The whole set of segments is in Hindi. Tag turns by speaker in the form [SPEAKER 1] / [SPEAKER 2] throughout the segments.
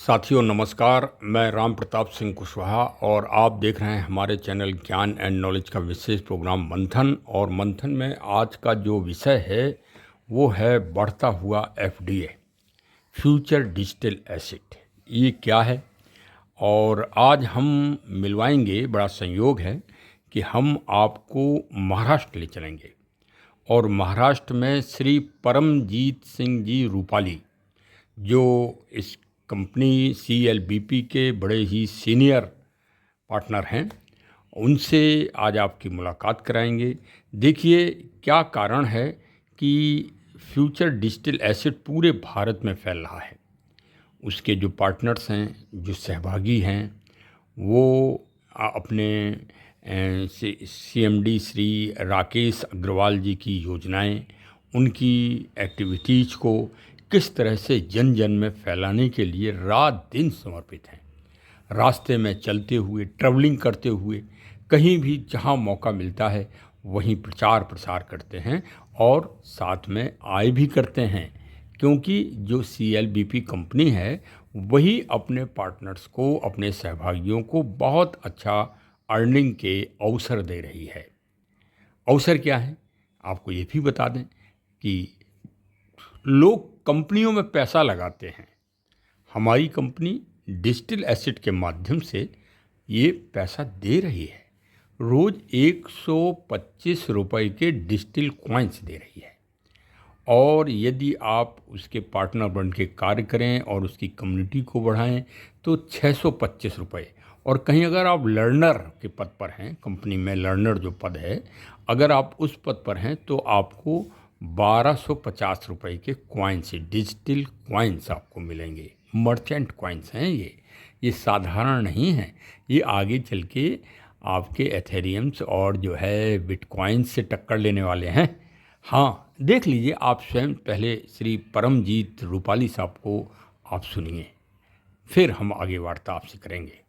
[SPEAKER 1] साथियों नमस्कार, मैं राम प्रताप सिंह कुशवाहा और आप देख रहे हैं हमारे चैनल ज्ञान एंड नॉलेज का विशेष प्रोग्राम मंथन। और मंथन में आज का जो विषय है वो है बढ़ता हुआ एफडीए, फ्यूचर डिजिटल एसेट। ये क्या है और आज हम मिलवाएंगे। बड़ा संयोग है कि हम आपको महाराष्ट्र ले चलेंगे और महाराष्ट्र में श्री परमजीत सिंह जी रूपाली, जो इस कंपनी CLBP के बड़े ही सीनियर पार्टनर हैं, उनसे आज आपकी मुलाकात कराएंगे। देखिए क्या कारण है कि फ्यूचर डिजिटल एसेट पूरे भारत में फैल रहा है। उसके जो पार्टनर्स हैं, जो सहभागी हैं, वो अपने CMD श्री राकेश अग्रवाल जी की योजनाएं, उनकी एक्टिविटीज़ को किस तरह से जन जन में फैलाने के लिए रात दिन समर्पित हैं। रास्ते में चलते हुए, ट्रैवलिंग करते हुए, कहीं भी जहां मौका मिलता है वहीं प्रचार प्रसार करते हैं और साथ में आय भी करते हैं, क्योंकि जो CLBP कंपनी है वही अपने पार्टनर्स को, अपने सहभागियों को बहुत अच्छा अर्निंग के अवसर दे रही है। अवसर क्या है आपको ये भी बता दें कि लोग कंपनियों में पैसा लगाते हैं। हमारी कंपनी डिजिटल एसेट के माध्यम से ये पैसा दे रही है। रोज़ 125 रुपए के डिजिटल कॉइन्स दे रही है। और यदि आप उसके पार्टनर बन के कार्य करें और उसकी कम्युनिटी को बढ़ाएं तो 625 रुपये। और कहीं अगर आप लर्नर के पद पर हैं, कंपनी में लर्नर जो पद है, अगर आप उस पद पर हैं तो आपको 1250 रुपये के कॉइन्स, डिजिटल कॉइन्स आपको मिलेंगे। मर्चेंट कॉइन्स हैं ये साधारण नहीं हैं। ये आगे चल के आपके एथेरियम्स और जो है बिटकॉइन्स से टक्कर लेने वाले हैं। हाँ, देख लीजिए आप स्वयं। पहले श्री परमजीत रूपाली साहब को आप सुनिए, फिर हम आगे वार्ता आपसे करेंगे।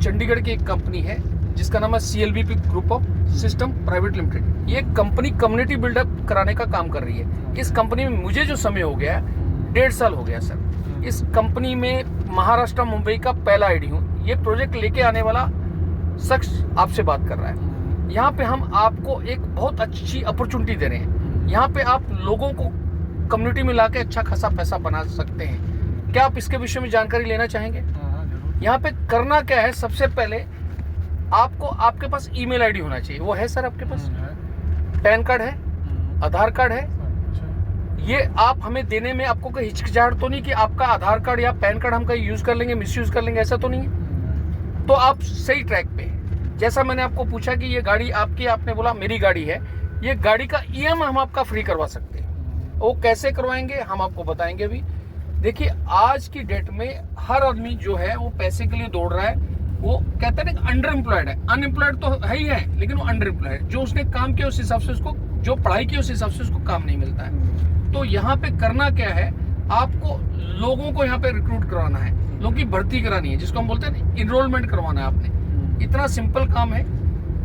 [SPEAKER 2] चंडीगढ़ की एक कंपनी है जिसका नाम है CLBP group of system private limited. ये कंपनी कम्युनिटी बिल्डअप कराने का काम कर रही है। इस कंपनी में मुझे जो समय हो गया है 1.5 साल हो गया सर। इस कंपनी में महाराष्ट्र मुंबई का पहला आईडी हूँ। ये प्रोजेक्ट लेके आने वाला शख्स आपसे बात कर रहा है। यहाँ पे हम आपको एक बहुत अच्छी अपॉर्चुनिटी दे रहे हैं। यहाँ पे आप लोगों को कम्युनिटी में ला के अच्छा खासा पैसा बना सकते हैं। क्या आप इसके विषय में जानकारी लेना चाहेंगे? यहाँ पे करना क्या है, सबसे पहले आपको आपके पास ईमेल आईडी होना चाहिए। वो है सर आपके पास? पैन कार्ड है, आधार कार्ड है। ये आप हमें देने में आपको कोई हिचकिचाहट तो नहीं कि आपका आधार कार्ड या पैन कार्ड हम कहीं यूज कर लेंगे, मिसयूज कर लेंगे, ऐसा तो नहीं है? तो आप सही ट्रैक पे हैं। जैसा मैंने आपको पूछा कि ये गाड़ी आपकी, आपने बोला मेरी गाड़ी है। ये गाड़ी का EM हम आपका फ्री करवा सकते हैं। वो कैसे करवाएंगे हम आपको बताएंगे भी। देखिए आज की डेट में हर आदमी जो है वो पैसे के लिए दौड़ रहा है। वो कहते हैं ना अंडर एम्प्लॉयड है। अनएम्प्लॉयड तो है ही है, लेकिन वो अंडर एम्प्लॉयड, जो उसने काम किया उस हिसाब से उसको, जो पढ़ाई की उस हिसाब से उसको काम नहीं मिलता है। तो यहाँ पे करना क्या है, आपको लोगों को यहाँ पे रिक्रूट करवाना है, लोगों की भर्ती करानी है, जिसको हम बोलते हैं इनरोलमेंट करवाना है आपने। इतना सिंपल काम है।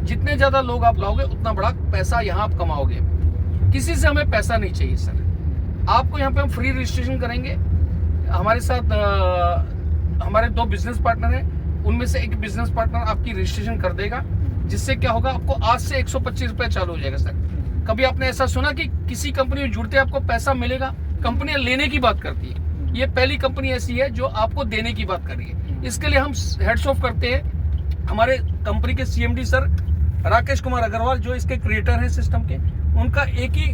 [SPEAKER 2] जितने ज्यादा लोग आप लाओगे उतना बड़ा पैसा यहाँ आप कमाओगे। किसी से हमें पैसा नहीं चाहिए सर। आपको यहाँ पे हम फ्री रजिस्ट्रेशन करेंगे। हमारे साथ हमारे 2 बिजनेस पार्टनर हैं। उनमें से एक बिजनेस पार्टनर आपकी रजिस्ट्रेशन कर देगा, जिससे क्या होगा, आपको आज से 125 रुपये चालू हो जाएगा सर। कभी आपने ऐसा सुना कि किसी कंपनी में जुड़ते आपको पैसा मिलेगा? कंपनियां लेने की बात करती है। ये पहली कंपनी ऐसी है जो आपको देने की बात कर रही है। इसके लिए हम हेड्स ऑफ करते हैं हमारे कंपनी के CMD सर राकेश कुमार अग्रवाल, जो इसके क्रिएटर हैं सिस्टम के। उनका एक ही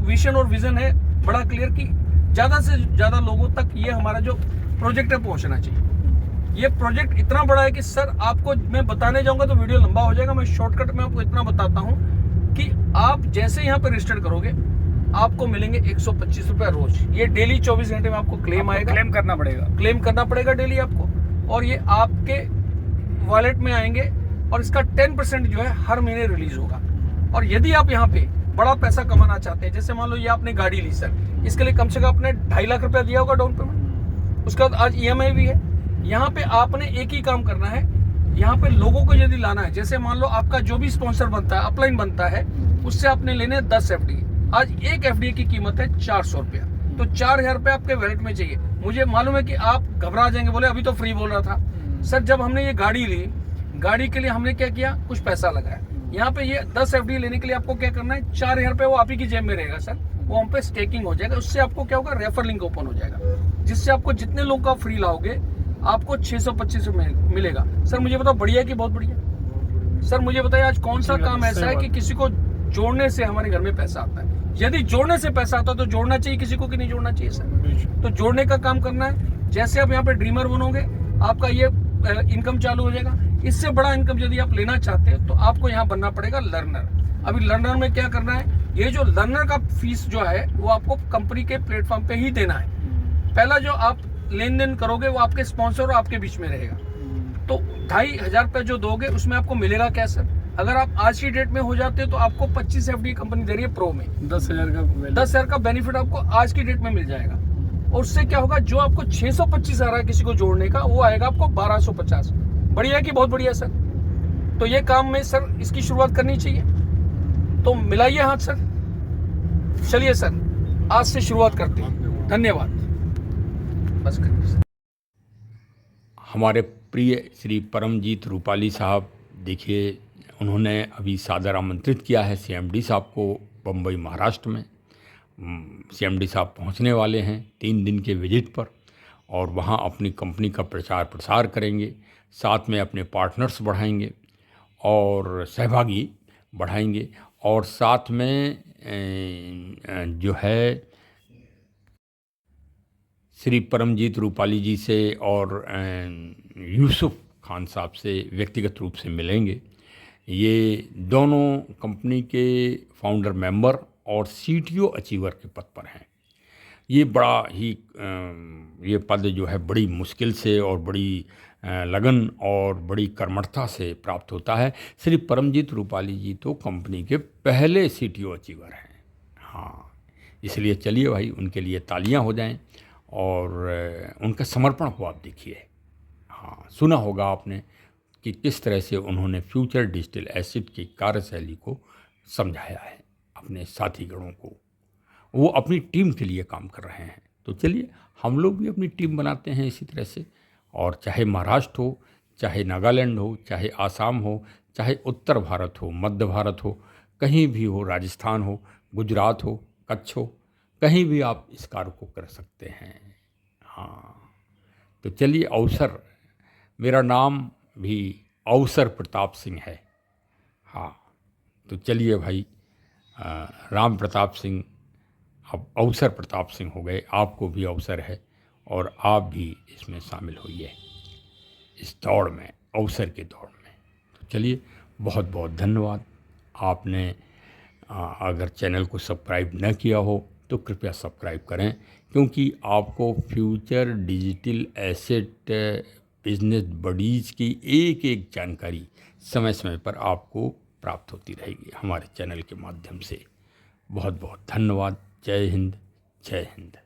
[SPEAKER 2] विजन और विजन है बड़ा क्लियर कि ज़्यादा से ज़्यादा लोगों तक ये हमारा जो प्रोजेक्ट है पहुंचना चाहिए। ये प्रोजेक्ट इतना बड़ा है कि सर आपको मैं बताने जाऊंगा तो वीडियो लंबा हो जाएगा। मैं शॉर्टकट में आपको इतना बताता हूं कि आप जैसे यहाँ पे रजिस्टर करोगे आपको मिलेंगे 125 रुपये रोज। ये डेली 24 घंटे में आपको क्लेम आएगा। क्लेम करना पड़ेगा डेली आपको, और ये आपके वॉलेट में आएंगे। और इसका 10% जो है हर महीने रिलीज होगा। और यदि आप यहाँ पे बड़ा पैसा कमाना चाहते हैं, जैसे मान लो ये आपने गाड़ी ली सर, इसके लिए कम से कम आपने 2.5 लाख रुपया दिया होगा डाउन पेमेंट। उसके बाद आज EMI भी है। यहाँ पे आपने एक ही काम करना है, यहाँ पे लोगों को यदि लाना है, जैसे मान लो आपका जो भी स्पॉन्सर बनता है, अपलाइन बनता है, उससे आपने लेने 10 FD। आज एक एफडी की कीमत है 400 रुपया, तो 4000 रुपये आपके वैलेट में चाहिए। मुझे मालूम है कि आप घबरा जाएंगे, बोले अभी तो फ्री बोल रहा था। सर जब हमने ये गाड़ी ली, गाड़ी के लिए हमने क्या किया, कुछ पैसा लगाया। यहाँ पे ये 10 एफडी लेने के लिए आपको क्या करना है, 4000 रुपये वो आप ही की जेब में रहेगा सर, वो हम पे स्टेकिंग हो जाएगा। उससे आपको क्या होगा, रेफर लिंक ओपन हो जाएगा, जिससे आपको जितने लोग का फ्री लाओगे आपको 625 मिलेगा। सर मुझे बताओ, बढ़िया है कि बहुत बढ़िया? सर मुझे बताइए, आज कौन सा काम ऐसा है कि किसी को जोड़ने से हमारे घर में पैसा आता है? यदि जोड़ने से पैसा आता है तो जोड़ना चाहिए किसी को कि नहीं जोड़ना चाहिए सर? तो जोड़ने का काम करना है। जैसे आप यहाँ पे ड्रीमर बनोगे, आपका ये इनकम चालू हो जाएगा। इससे बड़ा इनकम यदि आप लेना चाहते हैं तो आपको यहाँ बनना पड़ेगा लर्नर। अभी लर्नर में क्या करना है, ये जो लर्नर का फीस जो है वो आपको कंपनी के प्लेटफॉर्म पे ही देना है। पहला जो आप लेन देन करोगे वो आपके स्पॉन्सर और आपके बीच में रहेगा। तो 2500 रुपये जो दोगे उसमें आपको मिलेगा क्या सर? अगर आप आज की डेट में हो जाते हो तो आपको 25 एफडी कंपनी दे रही है प्रो में, 10,000 का बेनिफिट आपको आज की डेट में मिल जाएगा। और उससे क्या होगा, जो आपको 625 आ रहा है किसी को जोड़ने का, वो आएगा आपको 1250। बढ़िया है कि बहुत बढ़िया सर? तो ये काम में सर इसकी शुरुआत करनी चाहिए, तो मिलाइए हाथ सर। चलिए सर, आज से शुरुआत करते हैं। धन्यवाद। बस करिए सर।
[SPEAKER 1] हमारे प्रिय श्री परमजीत रूपाली साहब, देखिए उन्होंने अभी सादर आमंत्रित किया है सीएमडी साहब को बम्बई महाराष्ट्र में। सीएमडी साहब पहुंचने वाले हैं 3 दिन के विजिट पर, और वहां अपनी कंपनी का प्रचार प्रसार करेंगे, साथ में अपने पार्टनर्स बढ़ाएंगे और सहभागी बढ़ाएंगे, और साथ में जो है श्री परमजीत रूपाली जी से और यूसुफ खान साहब से व्यक्तिगत रूप से मिलेंगे। ये दोनों कंपनी के फाउंडर मेंबर और सीटीओ अचीवर के पद पर हैं। ये बड़ा ही ये पद जो है बड़ी मुश्किल से और बड़ी लगन और बड़ी कर्मठता से प्राप्त होता है। श्री परमजीत रूपाली जी तो कंपनी के पहले सीटीओ अचीवर हैं। हाँ, इसलिए चलिए भाई, उनके लिए तालियां हो जाएं और उनका समर्पण हो। आप देखिए, हाँ, सुना होगा आपने कि किस तरह से उन्होंने फ्यूचर डिजिटल एसेट की कार्यशैली को समझाया है अपने साथीगणों को। वो अपनी टीम के लिए काम कर रहे हैं। तो चलिए हम लोग भी अपनी टीम बनाते हैं इसी तरह से, और चाहे महाराष्ट्र हो, चाहे नागालैंड हो, चाहे आसाम हो, चाहे उत्तर भारत हो, मध्य भारत हो, कहीं भी हो, राजस्थान हो, गुजरात हो, कच्छ हो, कहीं भी आप इस कार्य को कर सकते हैं। हाँ, तो चलिए, अवसर, मेरा नाम भी अवसर प्रताप सिंह है। हाँ, तो चलिए भाई, राम प्रताप सिंह अब अवसर प्रताप सिंह हो गए। आपको भी अवसर है और आप भी इसमें शामिल होइए, इस दौड़ में, अवसर के दौड़ में। तो चलिए, बहुत बहुत धन्यवाद। आपने अगर चैनल को सब्सक्राइब न किया हो तो कृपया सब्सक्राइब करें, क्योंकि आपको future digital asset business buddies की एक एक जानकारी समय समय पर आपको प्राप्त होती रहेगी हमारे चैनल के माध्यम से। बहुत बहुत धन्यवाद। जय हिंद, जय हिंद।